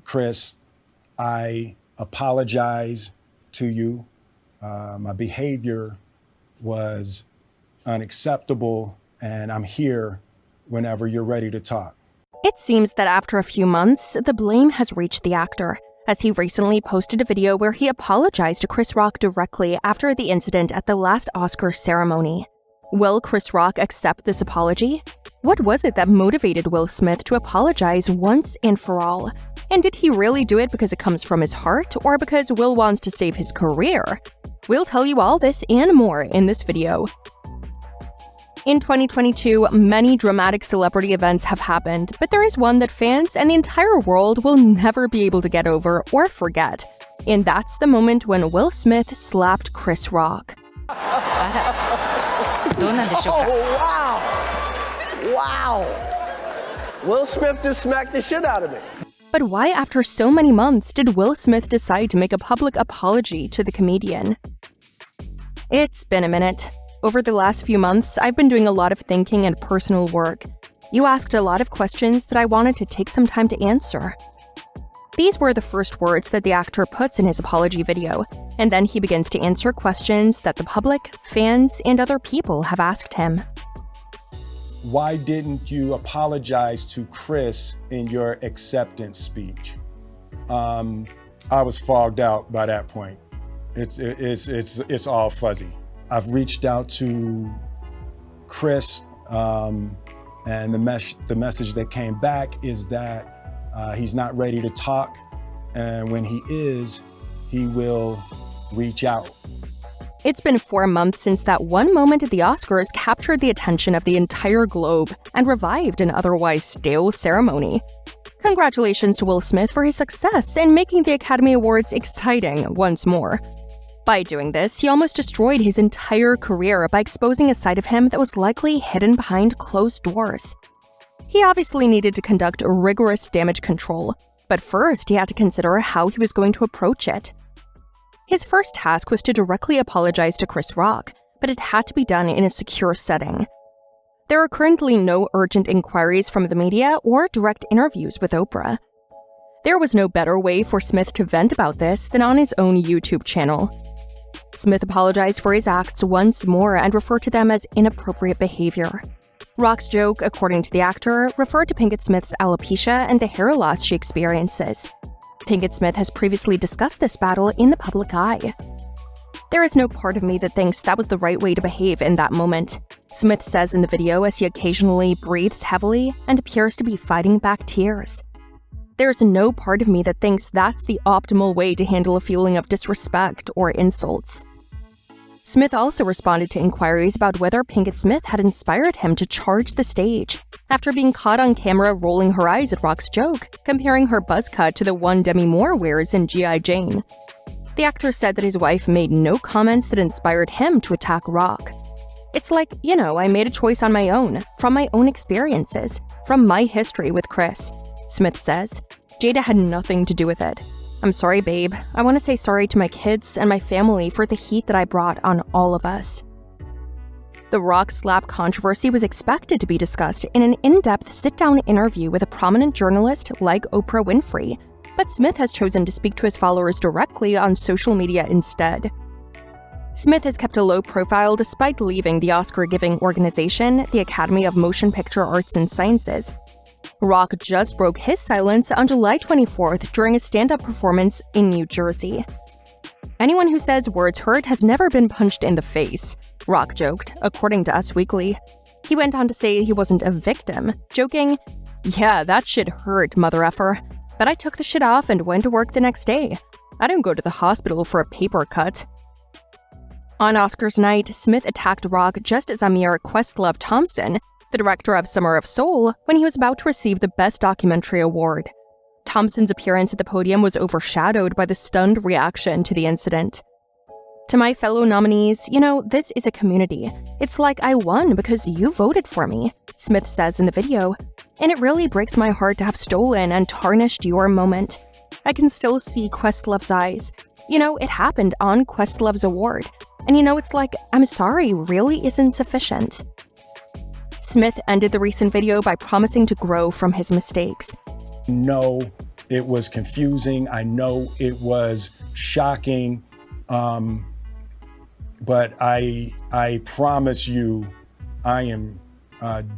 Chris, I apologize to you. My behavior was unacceptable, and I'm here whenever you're ready to talk. It seems that after a few months, the blame has reached the actor, as he recently posted a video where he apologized to Chris Rock directly after the incident at the last Oscar ceremony. Will Chris Rock accept this apology? What was it that motivated Will Smith to apologize once and for all? And did he really do it because it comes from his heart, or because Will wants to save his career? We'll tell you all this and more in this video. In 2022, many dramatic celebrity events have happened, but there is one that fans and the entire world will never be able to get over or forget. And that's the moment when Will Smith slapped Chris Rock. Oh, wow! Will Smith just smacked the shit out of me. But why, after so many months, did Will Smith decide to make a public apology to the comedian? It's been a minute. Over the last few months, I've been doing a lot of thinking and personal work. You asked a lot of questions that I wanted to take some time to answer. These were the first words that the actor puts in his apology video, and then he begins to answer questions that the public, fans, and other people have asked him. Why didn't you apologize to Chris in your acceptance speech? I was fogged out by that point. It's all fuzzy. I've reached out to Chris, and the message that came back is that he's not ready to talk, and when he is, he will reach out. It's been 4 months since that one moment at the Oscars captured the attention of the entire globe and revived an otherwise stale ceremony. Congratulations to Will Smith for his success in making the Academy Awards exciting once more. By doing this, he almost destroyed his entire career by exposing a side of him that was likely hidden behind closed doors. He obviously needed to conduct rigorous damage control, but first he had to consider how he was going to approach it. His first task was to directly apologize to Chris Rock, but it had to be done in a secure setting. There are currently no urgent inquiries from the media or direct interviews with Oprah. There was no better way for Smith to vent about this than on his own YouTube channel. Smith apologized for his acts once more and referred to them as inappropriate behavior. Rock's joke, according to the actor, referred to Pinkett Smith's alopecia and the hair loss she experiences. Pinkett Smith has previously discussed this battle in the public eye. There is no part of me that thinks that was the right way to behave in that moment, Smith says in the video as he occasionally breathes heavily and appears to be fighting back tears. There's no part of me that thinks that's the optimal way to handle a feeling of disrespect or insults. Smith also responded to inquiries about whether Pinkett Smith had inspired him to charge the stage, after being caught on camera rolling her eyes at Rock's joke, comparing her buzz cut to the one Demi Moore wears in G.I. Jane. The actor said that his wife made no comments that inspired him to attack Rock. It's like, I made a choice on my own, from my own experiences, from my history with Chris, Smith says. Jada had nothing to do with it. I'm sorry, babe. I want to say sorry to my kids and my family for the heat that I brought on all of us. The Rock slap controversy was expected to be discussed in an in-depth sit-down interview with a prominent journalist like Oprah Winfrey, but Smith has chosen to speak to his followers directly on social media instead. Smith has kept a low profile despite leaving the Oscar-giving organization, the Academy of Motion Picture Arts and Sciences. Rock just broke his silence on July 24th during a stand-up performance in New Jersey. Anyone who says words hurt has never been punched in the face, Rock joked, according to Us Weekly. He went on to say he wasn't a victim, joking, "Yeah, that shit hurt, mother effer. But I took the shit off and went to work the next day. I didn't go to the hospital for a paper cut." On Oscars night, Smith attacked Rock just as Amir Questlove Thompson, the director of Summer of Soul, when he was about to receive the Best Documentary Award. Thompson's appearance at the podium was overshadowed by the stunned reaction to the incident. To my fellow nominees, this is a community. It's like I won because you voted for me, Smith says in the video. And it really breaks my heart to have stolen and tarnished your moment. I can still see Questlove's eyes. It happened on Questlove's award. And it's like, I'm sorry really isn't sufficient. Smith ended the recent video by promising to grow from his mistakes. No, it was confusing. I know it was shocking. But I promise you, I am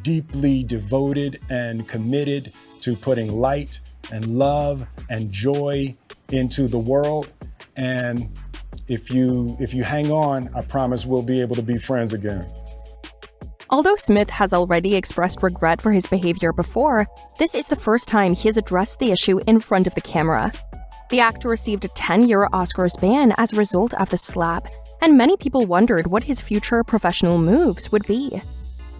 deeply devoted and committed to putting light and love and joy into the world. And if you hang on, I promise we'll be able to be friends again. Although Smith has already expressed regret for his behavior before, this is the first time he has addressed the issue in front of the camera. The actor received a 10-year Oscars ban as a result of the slap, and many people wondered what his future professional moves would be.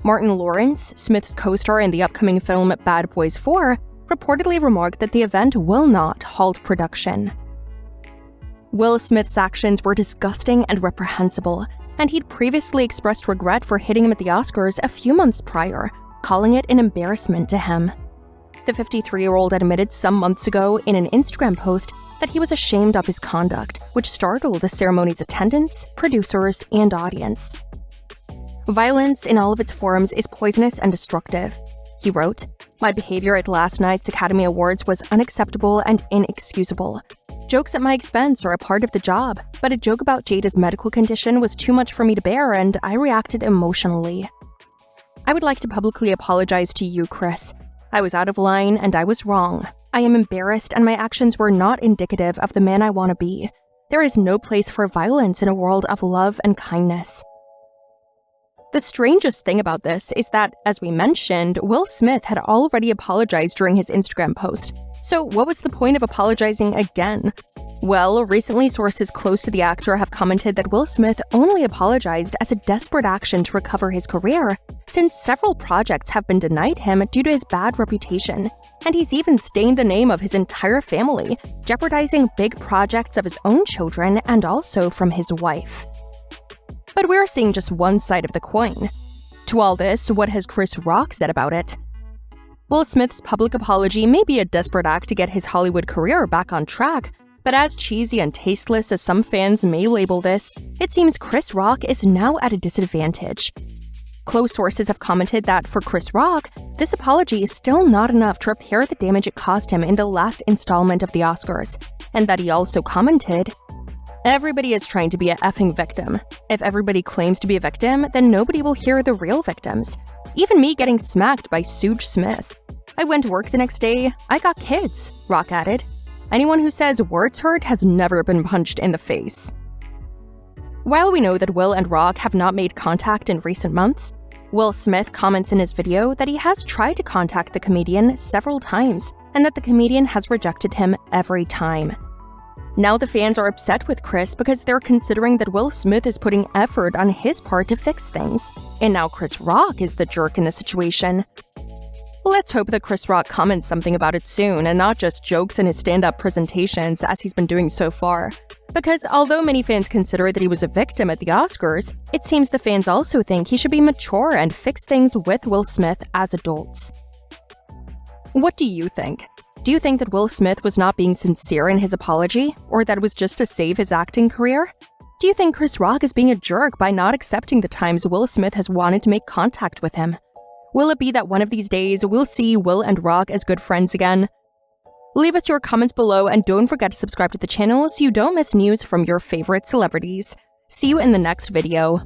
Martin Lawrence, Smith's co-star in the upcoming film Bad Boys 4, reportedly remarked that the event will not halt production. Will Smith's actions were disgusting and reprehensible, and he'd previously expressed regret for hitting him at the Oscars a few months prior, calling it an embarrassment to him. The 53-year-old admitted some months ago in an Instagram post that he was ashamed of his conduct, which startled the ceremony's attendants, producers, and audience. Violence in all of its forms is poisonous and destructive. He wrote, "My behavior at last night's Academy Awards was unacceptable and inexcusable. Jokes at my expense are a part of the job, but a joke about Jada's medical condition was too much for me to bear, and I reacted emotionally. I would like to publicly apologize to you, Chris. I was out of line and I was wrong. I am embarrassed and my actions were not indicative of the man I want to be. There is no place for violence in a world of love and kindness." The strangest thing about this is that, as we mentioned, Will Smith had already apologized during his Instagram post. So what was the point of apologizing again? Well, recently sources close to the actor have commented that Will Smith only apologized as a desperate action to recover his career, since several projects have been denied him due to his bad reputation, and he's even stained the name of his entire family, jeopardizing big projects of his own children and also from his wife. But we're seeing just one side of the coin. To all this, what has Chris Rock said about it? Will Smith's public apology may be a desperate act to get his Hollywood career back on track, but as cheesy and tasteless as some fans may label this, it seems Chris Rock is now at a disadvantage. Close sources have commented that for Chris Rock, this apology is still not enough to repair the damage it caused him in the last installment of the Oscars, and that he also commented, "Everybody is trying to be a effing victim. If everybody claims to be a victim, then nobody will hear the real victims. Even me getting smacked by Suge Smith. I went to work the next day, I got kids," Rock added. "Anyone who says words hurt has never been punched in the face." While we know that Will and Rock have not made contact in recent months, Will Smith comments in his video that he has tried to contact the comedian several times and that the comedian has rejected him every time. Now the fans are upset with Chris because they're considering that Will Smith is putting effort on his part to fix things, and now Chris Rock is the jerk in the situation. Let's hope that Chris Rock comments something about it soon and not just jokes in his stand-up presentations as he's been doing so far. Because although many fans consider that he was a victim at the Oscars, it seems the fans also think he should be mature and fix things with Will Smith as adults. What do you think? Do you think that Will Smith was not being sincere in his apology, or that it was just to save his acting career? Do you think Chris Rock is being a jerk by not accepting the times Will Smith has wanted to make contact with him? Will it be that one of these days we'll see Will and Rock as good friends again? Leave us your comments below and don't forget to subscribe to the channel so you don't miss news from your favorite celebrities. See you in the next video.